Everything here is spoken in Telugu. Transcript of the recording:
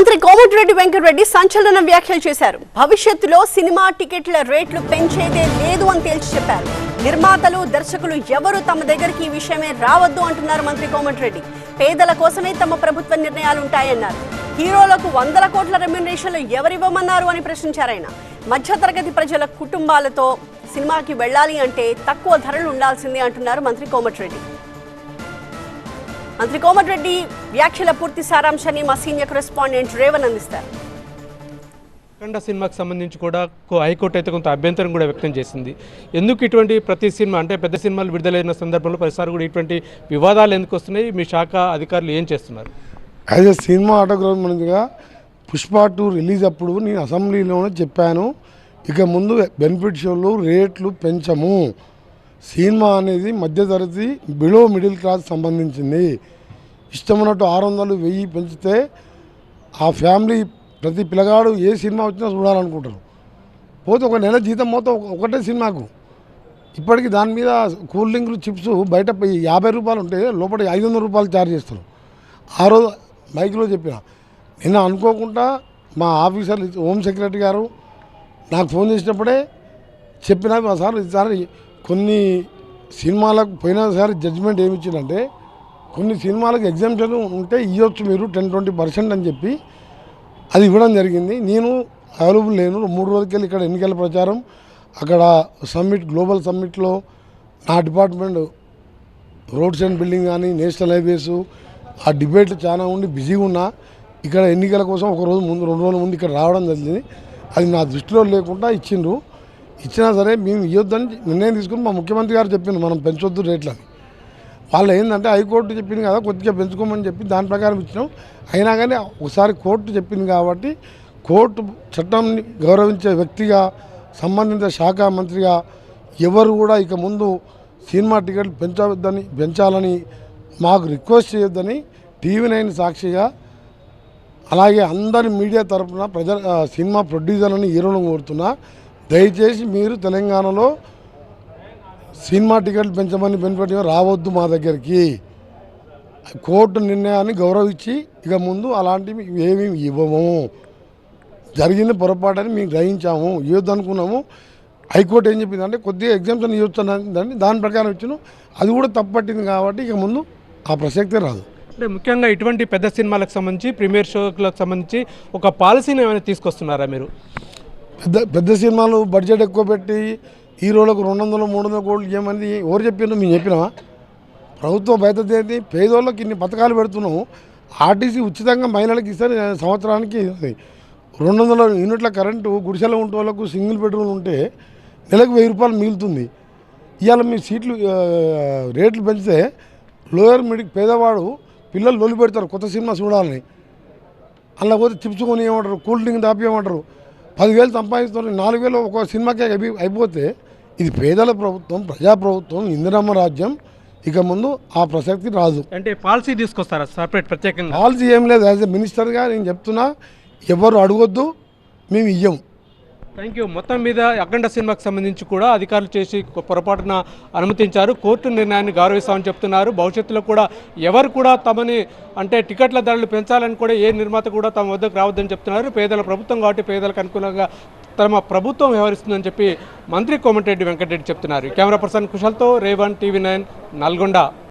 మంత్రి కోమటిరెడ్డి వెంకటరెడ్డి సంచలన వ్యాఖ్యలు చేశారు. భవిష్యత్తులో సినిమా టికెట్ల రేట్లు పెంచేదే లేదు అని తేల్చి చెప్పారు. నిర్మాతలు, దర్శకులు ఎవరు తమ దగ్గరికి ఈ విషయమే రావద్దు అంటున్నారు మంత్రి కోమటిరెడ్డి. పేదల కోసమే తమ ప్రభుత్వ నిర్ణయాలు ఉంటాయన్నారు. హీరోలకు 100 కోట్ల రెమ్యునరేషన్లు ఎవరివ్వమన్నారు అని ప్రశ్నించారు ఆయన. మధ్యతరగతి ప్రజల కుటుంబాలతో సినిమాకి వెళ్ళాలి అంటే తక్కువ ధరలు ఉండాల్సిందే అంటున్నారు మంత్రి కోమటిరెడ్డి. మంత్రి కోమటిరెడ్డి వ్యాఖ్యల పూర్తి సారాంశాన్ని మా సీనియర్ కరెస్పాండెంట్ రేవన్ అందిస్తారు. అఖండ సినిమాకి సంబంధించి కూడా హైకోర్టు అయితే కొంత అభ్యంతరం కూడా వ్యక్తం చేసింది. ఎందుకు ఇటువంటి ప్రతి సినిమా అంటే పెద్ద సినిమాలు విడుదలైన సందర్భంలో ప్రతిసారి కూడా ఇటువంటి వివాదాలు ఎందుకు వస్తున్నాయి? మీ శాఖ అధికారులు ఏం చేస్తున్నారు? యాజ్ ఎ సినిమా ఆటోగ్రాఫ్ మనిషిగా పుష్ప 2 రిలీజ్ అప్పుడు నేను అసెంబ్లీలోనే చెప్పాను, ఇక ముందు బెనిఫిట్ షోలు రేట్లు పెంచము. సినిమా అనేది మధ్యతరగతి బిలో మిడిల్ క్లాస్ సంబంధించింది. ఇష్టమున్నట్టు 600, 1000 పెంచితే ఆ ఫ్యామిలీ ప్రతి పిల్లగాడు ఏ సినిమా వచ్చినా చూడాలనుకుంటారు. పోతే ఒక నెల జీతం మొత్తం ఒకటే సినిమాకు. ఇప్పటికీ దాని మీద కూల్ డ్రింక్లు, చిప్స్ బయట 50 రూపాయలు ఉంటే లోపల 500 రూపాయలు ఛార్జ్ చేస్తారు. ఆ రోజు మైక్లో చెప్పిన, నిన్న అనుకోకుండా మా ఆఫీసర్ హోమ్ సెక్రటరీ గారు నాకు ఫోన్ చేసినప్పుడే చెప్పినా, సార్ ఈసారి కొన్ని సినిమాలకు పోయినసారి జడ్జిమెంట్ ఏమి ఇచ్చిందంటే కొన్ని సినిమాలకు ఎగ్జామ్షన్ ఉంటే ఇవ్వచ్చు మీరు 10-20% అని చెప్పి అది ఇవ్వడం జరిగింది. నేను అవైలబుల్ లేను. 3 రోజులకెళ్ళి ఇక్కడ ఎన్నికల ప్రచారం, అక్కడ సమ్మిట్, గ్లోబల్ సమ్మిట్లో నా డిపార్ట్మెంట్ రోడ్స్ అండ్ బిల్డింగ్ కానీ నేషనల్ హైవేస్ ఆ డిబేట్లు చాలా ఉండి బిజీగా ఉన్నా. ఇక్కడ ఎన్నికల కోసం 1 రోజు ముందు 2 రోజుల ముందు ఇక్కడ రావడం జరిగింది. అది నా దృష్టిలో లేకుండా ఇచ్చిండ్రు. ఇచ్చినా సరే మేము ఇవ్వద్దని నిర్ణయం తీసుకుని మా ముఖ్యమంత్రి గారు చెప్పింది, మనం పెంచొద్దు రేట్లని. వాళ్ళు ఏంటంటే హైకోర్టు చెప్పింది కదా కొద్దిగా పెంచుకోమని చెప్పి దాని ప్రకారం ఇచ్చినాం. అయినా కానీ ఒకసారి కోర్టు చెప్పింది కాబట్టి కోర్టు చట్టాన్ని గౌరవించే వ్యక్తిగా, సంబంధిత శాఖ మంత్రిగా ఎవరు కూడా ఇక ముందు సినిమా టికెట్లు పెంచాలని మాకు రిక్వెస్ట్ చేయొద్దని TV9 సాక్షిగా, అలాగే అందరి మీడియా తరఫున సినిమా ప్రొడ్యూసర్లని హీరోలను కోరుతున్నా, దయచేసి మీరు తెలంగాణలో సినిమా టికెట్లు పెంచమని బెనిఫిట్ రావద్దు మా దగ్గరికి. కోర్టు నిర్ణయాన్ని గౌరవించి ఇక ముందు అలాంటివి ఏమీ ఇవ్వము. జరిగింది పొరపాటని మేము గ్రహించాము, ఇవ్వద్దు అనుకున్నాము. హైకోర్టు ఏం చెప్పిందంటే కొద్దిగా ఎగ్జామ్షన్ ఇవ్వచ్చుని దాని ప్రకారం ఇచ్చిన, అది కూడా తప్పట్టింది కాబట్టి ఇక ముందు ఆ ప్రసక్తే రాదు. అంటే ముఖ్యంగా ఇటువంటి పెద్ద సినిమాలకు సంబంధించి, ప్రీమియర్ షోలకు సంబంధించి ఒక పాలసీని ఏమైనా తీసుకొస్తున్నారా మీరు? పెద్ద సినిమాలు బడ్జెట్ ఎక్కువ పెట్టి హీరోలకు 200-300 కోట్లు ఇవ్వమని ఎవరు చెప్పినారు? మేము చెప్పినామా? ప్రభుత్వ బాధ్యత ఏంటి? పేదోళ్ళకి ఇన్ని పథకాలు పెడుతున్నాము. ఆర్టీసీ ఉచితంగా మహిళలకు ఇస్తే సంవత్సరానికి 200 యూనిట్ల కరెంటు గుడిసెలో ఉంటే వాళ్ళకు సింగిల్ బెడ్రూమ్ ఉంటే నెలకు 1000 రూపాయలు మిగులుతుంది. ఇవాళ మీ సీట్లు రేట్లు పెంచితే లోయర్ మిడిల్ పేదవాడు పిల్లలు లొలి పెడతారు కొత్త సినిమా చూడాలని. అలా పోతే చిప్స్ కొని ఏమంటారు, కూల్ డ్రింక్ దాపియమంటారు. 10,000 సంపాదిస్తారు, 4,000 ఒక సినిమాకే అయిపోతే ఇది పేదల ప్రభుత్వం, ప్రజాప్రభుత్వం, ఇందిరమ్మ రాజ్యం. ఇక ముందు ఆ ప్రసక్తి రాదు. అంటే పాలసీ తీసుకొస్తారా సపరేట్ ప్రత్యేకంగా? పాలసీ ఏం లేదు. యాజ్ ఎ మినిస్టర్గా నేను చెప్తున్నా, ఎవరు అడగొద్దు, మేము ఇయ్యం. Thank you. మొత్తం మీద అఖండ సినిమాకి సంబంధించి కూడా అధికారులు చేసి పొరపాటున అనుమతించారు. కోర్టు నిర్ణయాన్ని గౌరవిస్తామని చెప్తున్నారు. భవిష్యత్తులో కూడా ఎవరు కూడా తమని అంటే టికెట్ల ధరలు పెంచాలని కూడా ఏ నిర్మాత కూడా తమ వద్దకు రావద్దని చెప్తున్నారు. పేదల ప్రభుత్వం కాబట్టి పేదలకు అనుకూలంగా తమ ప్రభుత్వం వ్యవహరిస్తుందని చెప్పి మంత్రి కోమటిరెడ్డి వెంకటరెడ్డి చెప్తున్నారు. Camera person కుశల్తో Revan, TV9 Nalgonda.